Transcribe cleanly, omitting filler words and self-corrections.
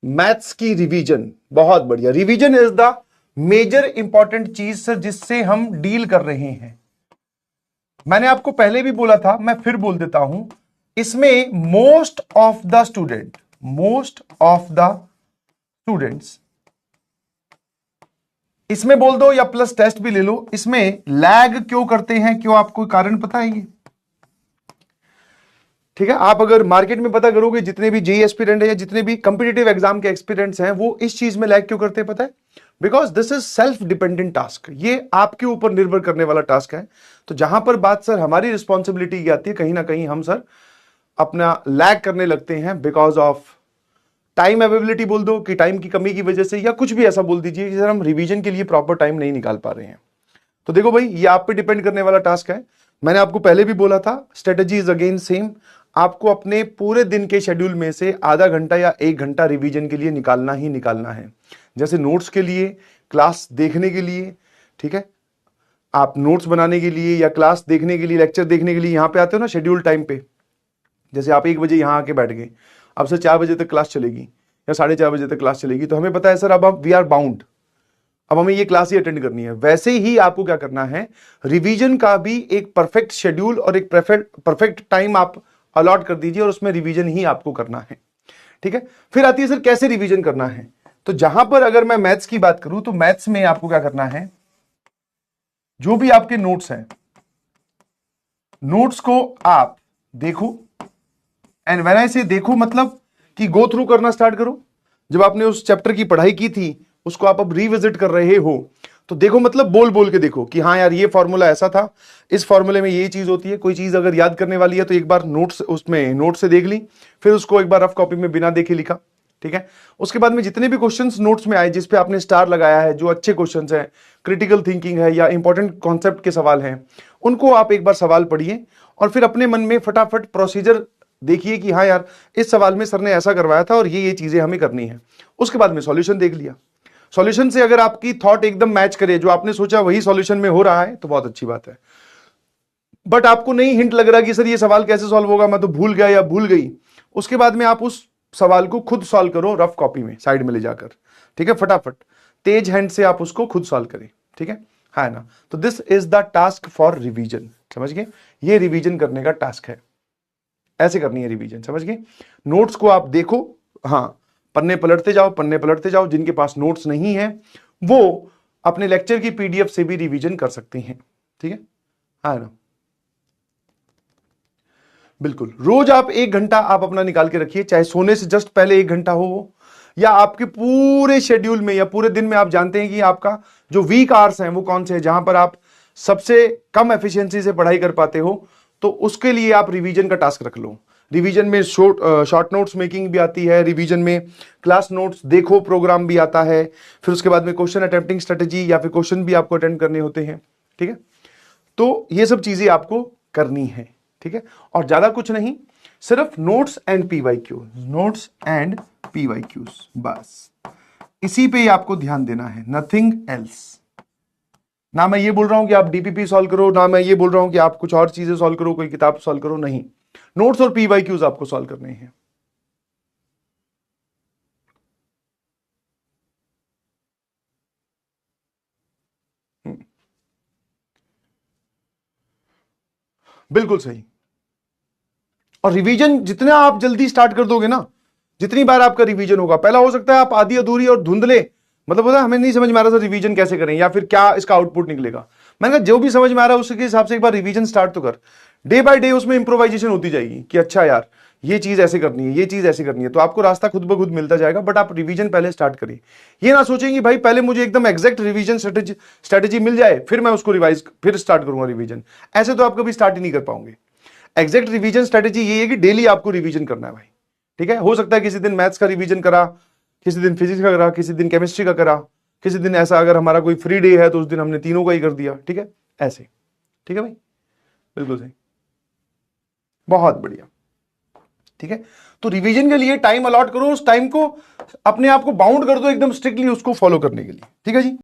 Maths की revision. बहुत बढ़िया। Revision is the major important चीज सर जिससे हम डील कर रहे हैं। मैंने आपको पहले भी बोला था, मैं फिर बोल देता हूं, इसमें मोस्ट ऑफ द स्टूडेंट्स इसमें बोल दो या प्लस टेस्ट भी ले लो, इसमें लैग क्यों करते हैं? क्यों? आपको कारण पता है ये? ठीक है, आप अगर मार्केट में पता करोगे जितने भी जेई एस्पिरेंट है या जितने भी कंपिटिटिव एग्जाम के एक्सपीरियंस हैं, वो इस चीज में लैग क्यों करते हैं पता है? Because this is self dependent task, ये आपके ऊपर निर्भर करने वाला टास्क है। तो जहां पर बात सर हमारी रिस्पॉन्सिबिलिटी की आती है, कहीं ना कहीं हम सर अपना लैग करने लगते हैं बिकॉज ऑफ टाइम अवेलेबिलिटी बोल दो कि टाइम की कमी की वजह से, या कुछ भी ऐसा बोल दीजिए कि सर हम रिवीजन के लिए प्रॉपर टाइम नहीं निकाल पा रहे हैं। तो देखो भाई, ये आप पे डिपेंड करने वाला टास्क है। मैंने आपको पहले भी बोला था, स्ट्रेटेजी इज अगेन सेम। आपको अपने पूरे दिन के शेड्यूल में से आधा घंटा या 1 घंटा रिवीजन के लिए निकालना ही निकालना है। जैसे नोट्स के लिए, क्लास देखने के लिए, ठीक है, आप नोट्स बनाने के लिए या क्लास देखने के लिए, लेक्चर देखने के लिए यहां पे आते हो ना शेड्यूल टाइम पे। जैसे आप 1 बजे यहां आके बैठ गए, अब से 4 बजे तक क्लास चलेगी या 4:30 बजे तक क्लास चलेगी, तो हमें पता है सर अब वी आर बाउंड, अब हमें ये क्लास ही अटेंड करनी है। वैसे ही आपको क्या करना है, रिवीजन का भी एक परफेक्ट शेड्यूल और एक परफेक्ट टाइम आप अलॉट कर दीजिए और उसमें रिवीजन ही आपको करना है। ठीक है, फिर आती है सर कैसे रिवीजन करना है। तो जहां पर अगर मैं मैथ्स की बात करूं तो मैथ्स में आपको क्या करना है, जो भी आपके नोट्स हैं, नोट्स को आप देखो। एंड व्हेन आई से देखो मतलब कि गो थ्रू करना स्टार्ट करो। जब आपने उस चैप्टर की पढ़ाई की थी उसको आप अब रिविजिट कर रहे हो, तो देखो मतलब बोल बोल के देखो कि हाँ यार ये फॉर्मूला ऐसा था, इस फॉर्मूले में ये चीज होती है। कोई चीज अगर याद करने वाली है तो एक बार नोट्स, उसमें नोट से देख ली, फिर उसको एक बार रफ कॉपी में बिना देखे लिखा। ठीक है, उसके बाद में जितने भी क्वेश्चंस नोट्स में आए जिस पे आपने स्टार लगाया है, जो अच्छे क्वेश्चंस हैं, क्रिटिकल थिंकिंग है या इंपॉर्टेंट कॉन्सेप्ट के सवाल हैं, उनको आप एक बार सवाल पढ़िए और फिर अपने मन में फटाफट प्रोसीजर देखिए कि हाँ यार इस सवाल में सर ने ऐसा करवाया था और ये चीजें हमें करनी है। उसके बाद में सॉल्यूशन देख लिया। सॉल्यूशन से अगर आपकी थॉट एकदम मैच करे, जो आपने सोचा वही सॉल्यूशन में हो रहा है, तो बहुत अच्छी बात है। बट आपको नहीं हिंट लग रहा कि सर ये सवाल कैसे सॉल्व होगा, मैं तो भूल गया या भूल गई, उसके बाद में आप उस सवाल को खुद सॉल्व करो रफ कॉपी में साइड में ले जाकर। ठीक है, फटाफट तेज हैंड से आप उसको खुद सॉल्व करें। ठीक है ना? तो this is the task for revision. समझ गए? ये रिवीजन करने का टास्क है, ऐसे करनी है रिवीजन। समझ गए? नोट्स को आप देखो, हाँ, पन्ने पलटते जाओ, पन्ने पलटते जाओ। जिनके पास नोट्स नहीं है वो अपने लेक्चर की पीडीएफ से भी रिवीजन कर सकते हैं। ठीक है ना? बिल्कुल। रोज आप 1 घंटा आप अपना निकाल के रखिए, चाहे सोने से जस्ट पहले 1 घंटा हो या आपके पूरे शेड्यूल में या पूरे दिन में। आप जानते हैं कि आपका जो वीक आवर्स हैं वो कौन से हैं, जहां पर आप सबसे कम एफिशिएंसी से पढ़ाई कर पाते हो, तो उसके लिए आप रिवीजन का टास्क रख लो। रिवीजन में शॉर्ट नोट्स मेकिंग भी आती है, रिवीजन में क्लास नोट्स देखो प्रोग्राम भी आता है, फिर उसके बाद में क्वेश्चन अटेम्प्टिंग स्ट्रेटेजी या फिर क्वेश्चन भी आपको अटेंड करने होते हैं। ठीक है, तो ये सब चीजें आपको करनी है। ठीक है, और ज्यादा कुछ नहीं, सिर्फ notes and PYQ, notes and PYQs, बस इसी पे ही आपको ध्यान देना है, नथिंग एल्स। ना मैं ये बोल रहा हूं कि आप डीपीपी सॉल्व करो, ना मैं ये बोल रहा हूं कि आप कुछ और चीजें सॉल्व करो, कोई किताब सॉल्व करो, नहीं। नोट्स और पीवाईक्यूज आपको सॉल्व करने हैं। बिल्कुल सही। और रिवीजन जितना आप जल्दी स्टार्ट कर दोगे ना, जितनी बार आपका रिवीजन होगा, पहला हो सकता है आप आधी अधूरी और धुंधले, मतलब होता है हमें नहीं समझ में आ रहा था रिवीजन कैसे करें या फिर क्या इसका आउटपुट निकलेगा। मैंने कहा जो भी समझ में आ रहा है उसके हिसाब से एक बार रिवीजन स्टार्ट तो कर। डे बाय डे उसमें इंप्रोवाइजेशन होती जाएगी कि अच्छा यार ये चीज ऐसे करनी है, ये चीज ऐसे करनी है, तो आपको रास्ता खुद ब खुद मिलता जाएगा। बट आप रिवीजन पहले स्टार्ट करिए। ये ना सोचेंगे भाई पहले मुझे एकदम एग्जैक्ट रिवीजन स्ट्रेटेजी मिल जाए फिर मैं उसको रिवाइज फिर स्टार्ट करूंगा रिवीजन, ऐसे तो आप कभी स्टार्ट ही नहीं कर पाओगे। एग्जैक्ट रिवीजन स्ट्रेटेजी ये है कि डेली आपको रिवीजन करना है भाई। ठीक है, हो सकता है किसी दिन मैथ्स का रिवीजन करा, किसी दिन फिजिक्स का करा, किसी दिन केमिस्ट्री का करा, किसी दिन ऐसा अगर हमारा कोई फ्री डे है तो उस दिन हमने तीनों का ही कर दिया। ठीक है, ऐसे। ठीक है भाई, बिल्कुल सही, बहुत बढ़िया। ठीक है, तो रिवीजन के लिए टाइम अलॉट करो, उस टाइम को अपने आप को बाउंड कर दो एकदम स्ट्रिक्टली उसको फॉलो करने के लिए। ठीक है जी।